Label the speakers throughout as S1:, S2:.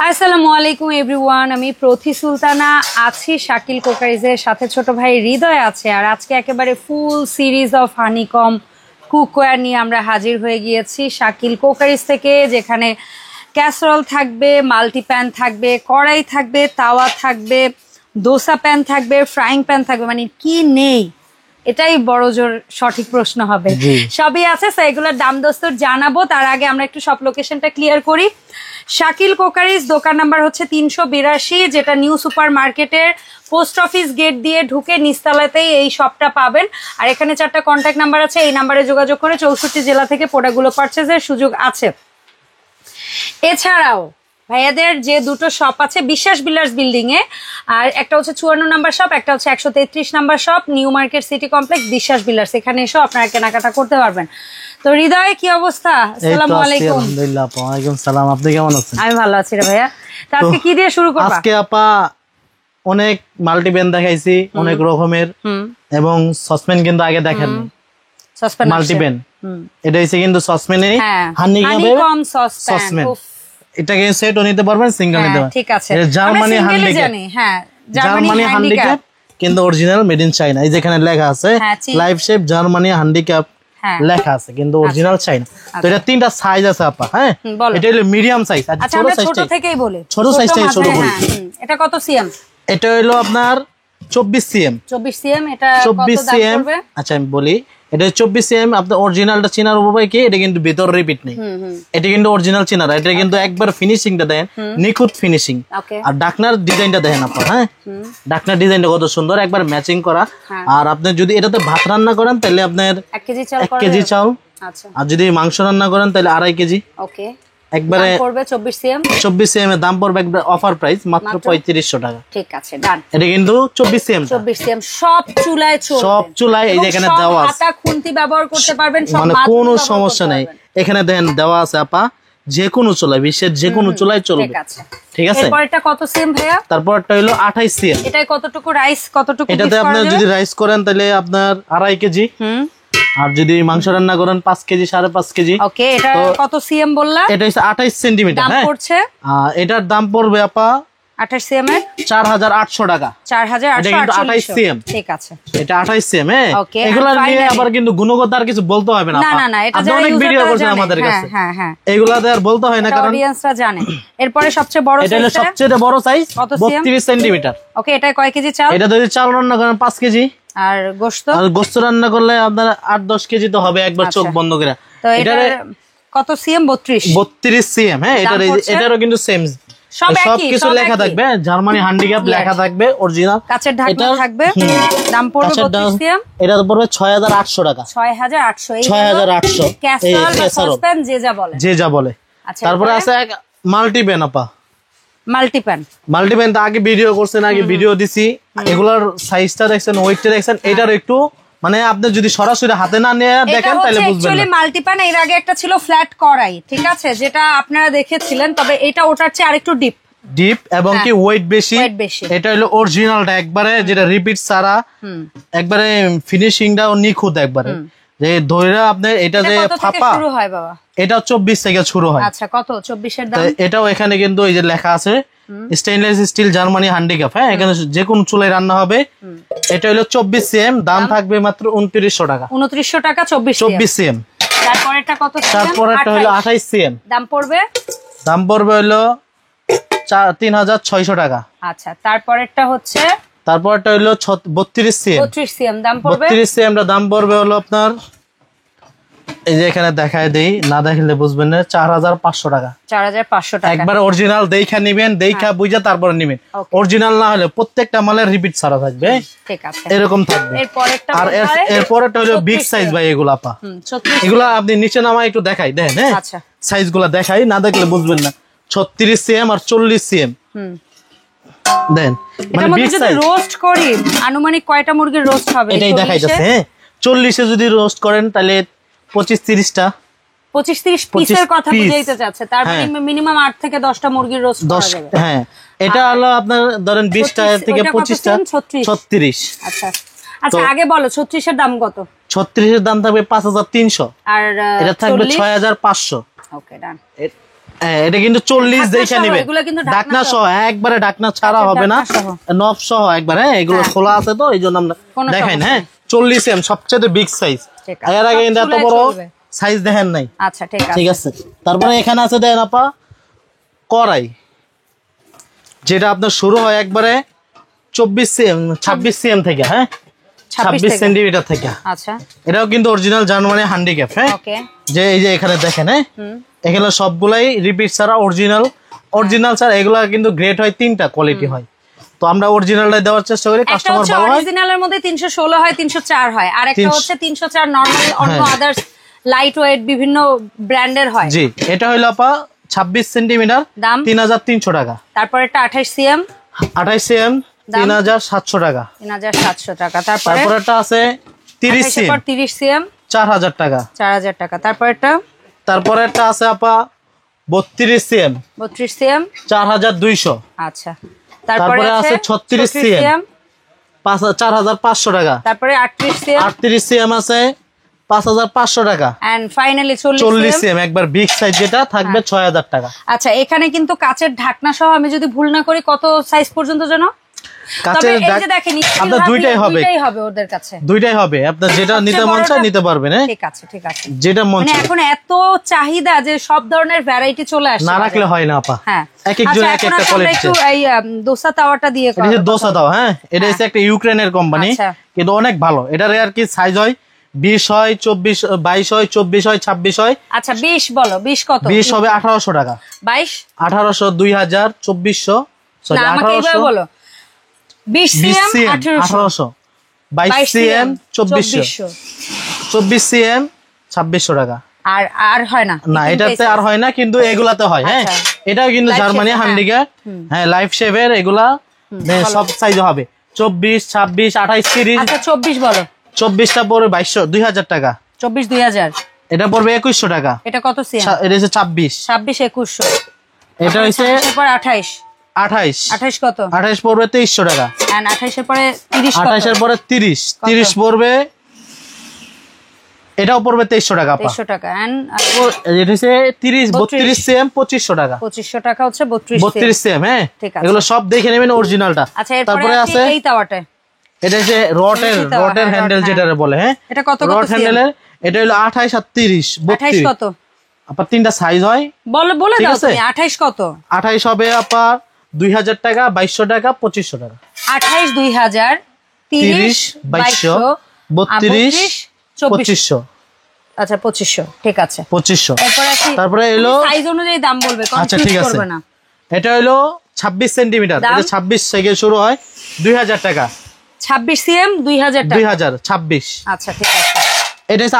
S1: আসসালামু আলাইকুম এভরিওয়ান, আমি প্রথি সুলতানা আছি শাকিল কোকারিজের সাথে, ছোট ভাই হৃদয় আছে। আর আজকে একেবারে ফুল সিরিজ অফ হানিকম কুকওয়্যার নিয়ে আমরা হাজির হয়ে গিয়েছি শাকিল কোকারিজ থেকে, যেখানে ক্যাসরল থাকবে, মাল্টি প্যান থাকবে, কড়াই থাকবে, তাওয়া থাকবে, দোসা প্যান থাকবে, ফ্রাইং প্যান থাকবে, মানে কি নেই এটাই বড় জোর সঠিক প্রশ্ন হবে। সবই আছে, এগুলোর দাম দস্তর জানাবো। তার আগে আমরা একটু সব লোকেশনটা ক্লিয়ার করি। শাকিল কোকারিজ দোকান নাম্বার হচ্ছে 382, যেটা নিউ সুপার মার্কেটের পোস্ট অফিস গেট দিয়ে ঢুকে নিচতলাতেই এই শপটা পাবেন। আর এখানে 4টা কন্ট্যাক্ট নাম্বার আছে, এই নাম্বারে যোগাযোগ করে 64 জেলা থেকে প্রোডাক্টগুলো পারচেজের সুযোগ আছে। এছাড়াও ভাইয়াদের যে দুটো শপ আছে বিশ্বাস বিলার্স বিল্ডিং এ, আর একটা হচ্ছে 54 নাম্বার শপ, একটা হচ্ছে 133 number shop, new market city complex বিশ্বাস বিলার্স। এখানে এসেও আপনারা কেনাকাটা করতে পারবেন। তো হৃদয়, কি অবস্থা? আসসালামু আলাইকুম।
S2: আলহামদুলিল্লাহ, ওয়ালাইকুম সালাম। আপনি কেমন আছেন?
S1: আমি ভালো আছি রে ভাইয়া। তো আজকে কি দিয়ে শুরু করব?
S2: আজকে আপা অনেক মাল্টি প্যান দেখাইছি, অনেক রকমের, এবং সসপ্যান কিন্তু আগে দেখেননি।
S1: সসপ্যান
S2: মাল্টি প্যান এটা হচ্ছে কিন্তু সসপ্যানে হানিকম সসপ্যান। এটাকে সেটও নিতে পারবেন, সিঙ্গেল নিতে পারবেন।
S1: ঠিক আছে,
S2: এটা জার্মানি হ্যান্ডিক্যাপ।
S1: হ্যাঁ,
S2: জার্মানি হ্যান্ডিক্যাপ কিন্তু অরিজিনাল মেড ইন চায়না। এই যেখানে লেখা আছে লাইভ শেপ জার্মানি হ্যান্ডিক্যাপ লেখা আছে, কিন্তু অরিজিনাল চায়না। তো এটা তিনটা সাইজ আছে আপা। হ্যাঁ, এটা হলো মিডিয়াম সাইজ।
S1: আচ্ছা, আমরা ছোট থেকেই বলি,
S2: ছোট সাইজটাই ছোট বলি।
S1: এটা কত সিএম?
S2: এটা হলো আপনার 24 সিএম।
S1: 24 সিএম। এটা
S2: 24 সিএম। আচ্ছা আমি বলি, এটা 24 সিএম। আপনার অরিজিনালটা চিনার উপায় কি? এটা কিন্তু ভিতর রিপিট নেই, এটা কিন্তু অরিজিনাল চিনার। এটা কিন্তু একবার ফিনিশিংটা দেন, নিখুঁত ফিনিশিং। আর ডাকনার ডিজাইনটা দেখেন আপনার। হ্যাঁ, ডাকনার ডিজাইনটা কত সুন্দর, একবার ম্যাচিং করা। আর আপনি যদি এটাতে ভাত রান্না করেন তাহলে আপনার 1 কেজি চাল। আচ্ছা, আর যদি মাংস রান্না করেন তাহলে 2.5 কেজি। ওকে, একবারে পড়বে 24 সিএম। 24 সিএম এর দাম পড়বে একবার অফার প্রাইস মাত্র 3500 টাকা। ঠিক আছে, ডান। এটা কিন্তু 24 সিএম। 24 সিএম সব চুলায় চলবে, সব চুলায়। এই যে এখানে দেওয়া আছে, হাতা খুন্তি ব্যবহার করতে পারবেন, সব মানে কোনো সমস্যা নাই। এখানে দেখেন দেওয়া আছে আপা, যে কোনো চুলায়, বিশ্বের যে কোনো চুলায় চলবে। ঠিক আছে, ঠিক আছে। এরপরটা কত সিএম ভাইয়া? তারপরটা হলো 28 সিএম। এটাই কতটুকু রাইস, কতটুকু? এটাতে আপনি যদি রাইস করেন তাহলে আপনার 2.5 কেজি। আর যদি মাংস রান্না করেন 5 কেজি, 5.5 কেজি। ওকে, এটা কত সিএম বললা? এটা হচ্ছে 28 সেন্টিমিটার। দাম পড়ছে, এটার দাম পড়বে আপা 28 সিএম এর 4800 টাকা। 4800। এটা কিন্তু 28 সিএম। ঠিক আছে, এটা 28 সিএম। এগুলা নিয়ে আবার কিন্তু গুণগত আর কিছু বলতে হবে না। না না, এটা অনেক ভিডিও করছেন আমাদের কাছে। হ্যাঁ হ্যাঁ, এগুলাতে আর বলতে হয় না, কারণ অডিয়েন্সরা জানে। এরপরে সবচেয়ে বড় সাইজ, এটা হলো সবচেয়ে বড় সাইজ, 32 সেন্টিমিটার। ওকে, এটা কয় কেজি চাল? এটা যদি চাল রান্না করেন 5 কেজি। আর গোশত? আর গোশত রান্না করলে আপনার 8-10 কেজি তো হবে একবার চোখ বন্ধ করে। তো এটার কত সিএম? 32 সিএম। হ্যাঁ, এটারও কিন্তু সেম, সব কিছু লেখা থাকবে, জার্মানি হ্যান্ডিক্যাপ লেখা থাকবে, অরিজিনাল কাচের ঢাকনা থাকবে। দাম পড়বে 32 সিএম। এটা পড়বে 6800 টাকা। 6800। ক্যাসরল সসপ্যান যে যা বলে, যে যা বলে। তারপরে আছে এক মাল্টি প্যান আপা। মাল্টি প্যান তো আগে ভিডিও করছেন, আগে ভিডিও দিছি। এগুলার সাইজটা দেখছেন, ওয়েটটা দেখছেন। এটার একটু মানে আপনি যদি সরাসরি হাতে না নিয়ে দেখেন তাহলে বুঝবেন। অ্যাকচুয়ালি মাল্টি প্যান এর আগে একটা ছিল ফ্ল্যাট কড়াই, ঠিক আছে, যেটা আপনারা দেখেছিলেন, তবে এটা ওটার চেয়ে আরেকটু ডিপ এবং কি ওয়েট বেশি। এটা হলো অরিজিনালটা, একবারে যেটা রিপিট ছাড়া, একবারে ফিনিশিংটাও নিখুঁত একবারে। যে ধরে আপনার এটা যে ফাপা শুরু হয় বাবা, এটা 24 থেকে শুরু হয়। আচ্ছা, কত 24 এর দাম? এটাও এখানে কিন্তু এই যে লেখা আছে স্টেইনলেস স্টিল জার্মানি হ্যান্ডিক্যাপ। হ্যাঁ, এখানে যে কোন চুলায় রান্না হবে। এটা হলো 24 সিএম। দাম থাকবে মাত্র 2900 টাকা। 2900 টাকা 24 সিএম। তারপরেরটা কত সিএম? তারপরেরটা হলো 28 সিএম। দাম পড়বে হলো 3600 টাকা। আচ্ছা, তারপরেরটা হলো 32 সিএম। 32 সিএম দাম পড়বে। 32 সিএম এর দাম পড়বে হলো আপনার, এই যে এখানে দেখায় দেই, না দেখলে বুঝবেন না, 4500 টাকা। 4500 টাকা। একবার অরিজিনাল দেখা নেবেন, দেখা বুঝা তারপরে নেবেন। অরিজিনাল না হলে প্রত্যেকটা মালের রিপিট ছাড়া থাকবে। ঠিক আছে, এরকম থাকবে। আর এরপরেরটা হলো বিগ সাইজ ভাই। এগুলো আপা, এগুলা আপনি নিচে নামায় একটু দেখাই দেন। হ্যাঁ, আচ্ছা, সাইজ গুলা দেখাই, না দেখলে বুঝবেন না। 36 সিএম আর 40 সিএম দেন। মানে বিগ সাইজ রোস্ট করি, আনুমানিক কয়টা মুরগির রোস্ট হবে এটাই দেখাইতেছে। হ্যাঁ, 40 এ যদি রোস্ট করেন তাহলে 25-30টা, 25-30 পিসের কথা বুঝাইতে যাচ্ছে। তার মানে মিনিমাম 8 থেকে 10টা মুরগির রোস্ট করা যাবে। হ্যাঁ, এটা হলো আপনার ধরেন 20টা থেকে 25টা 36। আচ্ছা আচ্ছা, আগে বলো 36 এর দাম কত? 36 এর দাম থাকবে 5300। আর এটা থাকবে 6500। ওকে, ডান। এটা কিন্তু 40 দেখে নেবে, ঢাকনা সহ একবারে, ঢাকনা ছাড়া হবে না, নব সহ একবারে। এগুলো খোলা আছে তো এই জন্য আমরা দেখাই না। 40 এম সবচেয়ে বিগ সাইজ, এর আগে কিন্তু এত বড় সাইজ দেখেন নাই।
S1: আচ্ছা
S2: ঠিক আছে। তারপরে এখানে আছে দেখেন আপা কড়াই, যেটা আপনার শুরু হয় একবারে 26 সিএম 26 সিএম থেকে, হ্যাঁ 26 সেন্টিমিটার থেকে।
S1: আচ্ছা,
S2: এটাও কিন্তু অরিজিনাল জার্মানি হ্যান্ডিক্যাপ। হ্যাঁ, যে এই যে এখানে দেখেন, হ্যাঁ এখানে সবগুলাই রিপিট ছাড়া অরিজিনাল ছাড়া। এগুলা কিন্তু গ্রেড হয় 3টা কোয়ালিটি হয়, তো আমরা অরিজিনালটা দেওয়ার চেষ্টা করি, কাস্টমার ভালো হয়।
S1: অরিজিনালের মধ্যে 316 হয়, 304 হয়, আর একটা হচ্ছে 304 নরমাল অন্য আদার্স লাইট ওয়েট বিভিন্ন ব্র্যান্ডের হয়।
S2: জি, এটা হলো আপা 26 সেন্টিমিটার, দাম 3300 টাকা।
S1: তারপর এটা 28 সিএম
S2: 3700 টাকা।
S1: 3700 টাকা। তারপর
S2: এটা আছে 30
S1: সিএম
S2: 4000 টাকা।
S1: 4000 টাকা। তারপর এটা
S2: আছে আপা 32 সিএম 4200।
S1: আচ্ছা,
S2: তারপরে আছে 36 সিএম 4500 টাকা।
S1: তারপরে
S2: 38 সিএম আছে 5500 টাকা।
S1: এন্ড ফাইনালি
S2: 40 সিএম একবার বিগ সাইজ যেটা থাকবে 6000 টাকা।
S1: আচ্ছা, এখানে কিন্তু কাচের ঢাকনা সহ, আমি যদি ভুল না করি, কত সাইজ পর্যন্ত জানো?
S2: কাচের আপনার দুইটাই হবে
S1: ওদের কাছে,
S2: দুইটাই হবে। আপনার যেটা নিতে মন চায় নিতে পারবেন।
S1: ঠিক আছে, ঠিক আছে,
S2: যেটা মন চায়।
S1: এখন এত চাহিদা যে সব ধরনের ভ্যারাইটি চলে আসে,
S2: না রাখলে হয় না আপা।
S1: হ্যাঁ,
S2: এক এক জন এক একটা কোয়ালিটি।
S1: এই দোসা তাওয়াটা দিয়ে
S2: এটা হচ্ছে দোসা তাওয়া। হ্যাঁ, এটা হচ্ছে একটা ইউক্রেনের কোম্পানি, কিন্তু অনেক ভালো। এটার আর কি সাইজ হয় 20 হয়, 24 22 হয়, 24 হয়, 26 হয়।
S1: আচ্ছা, 20 বলো, 20 কত?
S2: 20 হবে 1800 টাকা।
S1: 22
S2: 1800 2000 2400 সরি 1800
S1: বলো। 20 সিএম 1800,
S2: 22 সিএম 2400, 24 সিএম 2600 টাকা।
S1: আর হয় না?
S2: না, এটাতে আর হয় না, কিন্তু এগুলাতে হয়। হ্যাঁ, এটাও কিন্তু জার্মানি হ্যান্ডিক্যাপ। হ্যাঁ, লাইফ শেভের এগুলা সব সাইজ হবে 24 26 28 30।
S1: আচ্ছা, 24 বলো।
S2: 24টা পড়বে 2000 টাকা।
S1: 24 2000।
S2: এটা পড়বে 2100 টাকা।
S1: এটা কত সিএম?
S2: এটা হচ্ছে 26
S1: 2100।
S2: এটা হচ্ছে
S1: এরপর 28 কত?
S2: 28 পড়বে 2300 টাকা।
S1: এন্ড 28 এর পরে 30 কত?
S2: 28 এর পরে 30 পড়বে, এটাও পড়বে 2300 টাকা।
S1: 2300 টাকা। এন্ড
S2: এটা হচ্ছে 32 সিএম 2500 টাকা।
S1: 2500 টাকা হচ্ছে
S2: 32 সিএম। হ্যাঁ, এগুলো সব দেখে নেবেন অরিজিনালটা।
S1: আচ্ছা, তারপরে আছে এই তাওয়াটা।
S2: এটা হচ্ছে রটের হ্যান্ডেল যেটা বলে। হ্যাঁ,
S1: এটা কত?
S2: রড হ্যান্ডেলের এটা হলো 28 আর 30
S1: 32 কত?
S2: আপা তিনটা সাইজ হয়,
S1: বলে দাও তুমি। 28 কত?
S2: 28 হবে আপা 2000 টাকা, 2200 টাকা, 2500 টাকা।
S1: 28 2000, 30 2200, 32 2500। আচ্ছা, 2500। ঠিক আছে,
S2: 2500। তারপরে এলো
S1: সাইজ অনুযায়ী দাম বলবে, কনফিউজ করবে না।
S2: এটা হলো 26 সেন্টিমিটার, এটা 26 থেকে শুরু হয় 2000 টাকা।
S1: 26 সিএম 2000 টাকা।
S2: 2026।
S1: আচ্ছা, ঠিক আছে।
S2: এটা হচ্ছে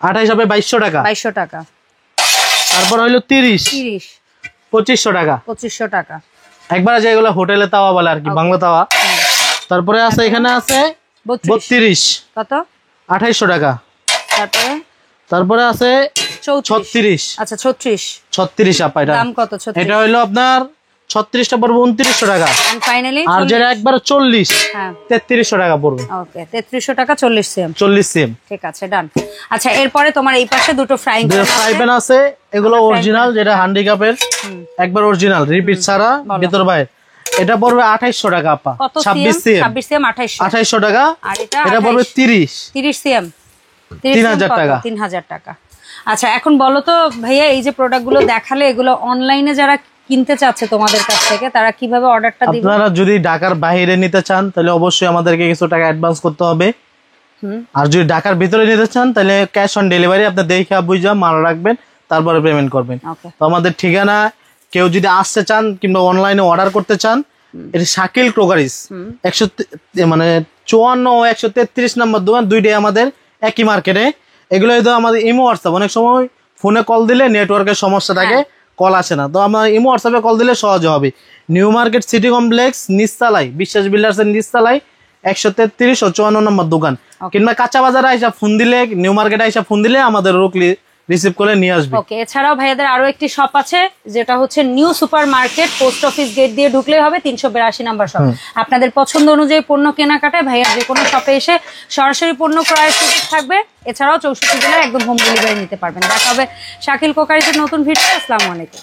S2: 28 হবে 2200 টাকা।
S1: 2200 টাকা।
S2: তারপর হলো 30 2500 টাকা।
S1: 2500 টাকা।
S2: একবার যেগুলো হোটেলে তাওয়া বলে আর কি, বাংলা তাওয়া। তারপরে আছে এখানে আছে 32
S1: কত?
S2: 2800 টাকা। তারপরে আছে 36।
S1: আচ্ছা, 36
S2: আপা। এটা
S1: দাম কত?
S2: এটা হলো আপনার 36টা পড়বে 2900 টাকা।
S1: এন্ড ফাইনালি
S2: আর যেটা একবার 40 3300 টাকা পড়বে।
S1: ওকে, 3300 টাকা 40 সিএম। ঠিক আছে, ডান। আচ্ছা, এরপরে তোমার এই পাশে দুটো ফ্রাই
S2: প্যান আছে। এগুলো অরিজিনাল, যেটা হ্যান্ডিক্যাপের একবার অরিজিনাল, রিপিট ছাড়া, ভিতর বাইরে। এটা পড়বে 2800 টাকা আপা। 26 সিএম 2800 টাকা। আর এটা পড়বে 30 সিএম 3000 টাকা।
S1: 3000 টাকা। আচ্ছা, এখন বলো তো ভাইয়া, এই যে প্রোডাক্টগুলো দেখালে, এগুলো অনলাইনে যারা কিনতে চাচ্ছে তোমাদের কাছ থেকে, তারা কিভাবে অর্ডারটা দিবে?
S2: আপনারা যদি ঢাকার বাইরে নিতে চান তাহলে অবশ্যই আমাদেরকে কিছু টাকা অ্যাডভান্স করতে হবে। আর যদি ঢাকার ভিতরে নিতে চান তাহলে ক্যাশ অন ডেলিভারি, আপনি দেখে বুঝা মাল রাখবেন, তারপরে পেমেন্ট করবেন। তো আমাদের ঠিকানা, কেউ যদি আসতে চান কিংবা অনলাইনে অর্ডার করতে চান, এটা শাকিল ক্রোকারিজ 54 ও 133 নম্বর দোকান, দুইটাই আমাদের একই মার্কেটে। এগুলো তো আমাদের ইমো হোয়াটসঅ্যাপ, অনেক সময় ফোনে কল দিলে নেটওয়ার্কের সমস্যা থাকে, কল আসে না, তো আমরা ইমো হোয়াটসঅ্যাপে কল দিলে সহজে হবে। নিউ মার্কেট সিটি কমপ্লেক্স নিচতলায়, বিশ্বাস বিল্ডার্স এর নিচতলায় 133 ও 54 নম্বর দোকান। কিংবা কাঁচা বাজারে আইসা ফোন দিলে, নিউ মার্কেটে আইসা ফোন দিলে আমাদের রুকলি রিসিভ করে নিয়ে আসবে।
S1: ওকে, এছাড়াও ভাইয়াদের আরো একটি শপ আছে যেটা হচ্ছে new supermarket, post office gate দিয়ে ঢুকলেই হবে, 382 নাম্বার শপ। আপনাদের পছন্দ অনুযায়ী পণ্য কেনাকাটায় ভাইয়া যে কোনো শপে এসে সরাসরি পণ্য ক্রয়ের সুযোগ থাকবে। এছাড়াও 64 জেলায় একদম হোম ডেলিভারি নিতে পারবেন। দেখা হবে শাকিল কোকারিজের নতুন ভিডিও। আসসালামু আলাইকুম।